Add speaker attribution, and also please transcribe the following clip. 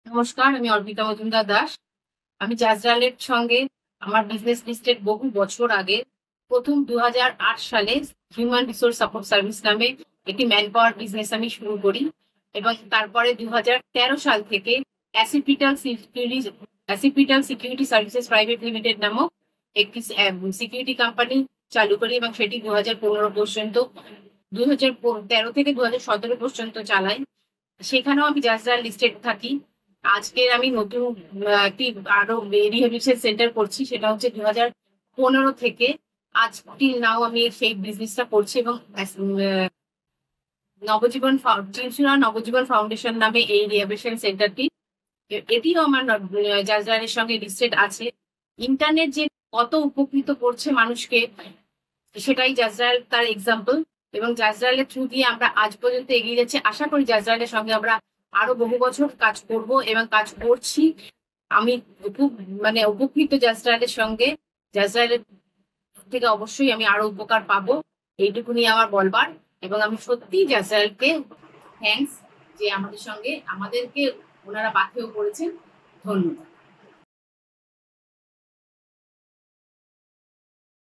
Speaker 1: নমস্কার, আমি অর্পিতা মজুমদার দাস। আমি জাজরালের সঙ্গে আমার বিজনেস লিস্টেড বহু বছর আগে প্রথম 2008 সালে হিউম্যান রিসোর্স সাপোর্ট সার্ভিস নামে একটি ম্যান পাওয়ার বিজনেস আমি শুরু করি এবং তারপরে 2013 সাল থেকে অ্যাসিপিটাল সিকিউরিটি সার্ভিসেস প্রাইভেট লিমিটেড নামক একটি সিকিউরিটি কোম্পানি চালু করি এবং সেটি 2015 পর্যন্ত 2013 থেকে 2017 পর্যন্ত চালাই। সেখানেও আমি জাজরাল লিস্টেড থাকি। আজকের আমি নতুন একটি আরো রিহ্যাবিলিটেশন সেন্টার করছি, সেটা হচ্ছে 2015 থেকে আজ টিল নাও আমি সেই বিজনেসটা করছি এবং নবজীবন চিনচুরা নবজীবন ফাউন্ডেশন নামে এই রিহ্যাবিলিটেশন সেন্টারটি, এটিও আমার জাজরালের সঙ্গে লিস্টেড আছে। ইন্টারনেট যে কত উপকৃত করছে মানুষকে, সেটাই জাজরাল তার এক্সাম্পল। এবং জাজরালের থ্রু দিয়ে আমরা আজ পর্যন্ত এগিয়ে যাচ্ছি। আশা করি জাজরালের সঙ্গে আমরা আরো বহু বছর কাজ করব এবং কাজ করছি। আমি খুব উপকৃত জাজরালের সঙ্গে। জাজরালের থেকে অবশ্যই আমি আরো উপকার পাবো, এইটুকুনি আমার বলবার। এবং আমি সত্যি জাজরালকে থ্যাঙ্কস যে আমাদেরকে ওনারা পাথেয় করেছেন। ধন্যবাদ।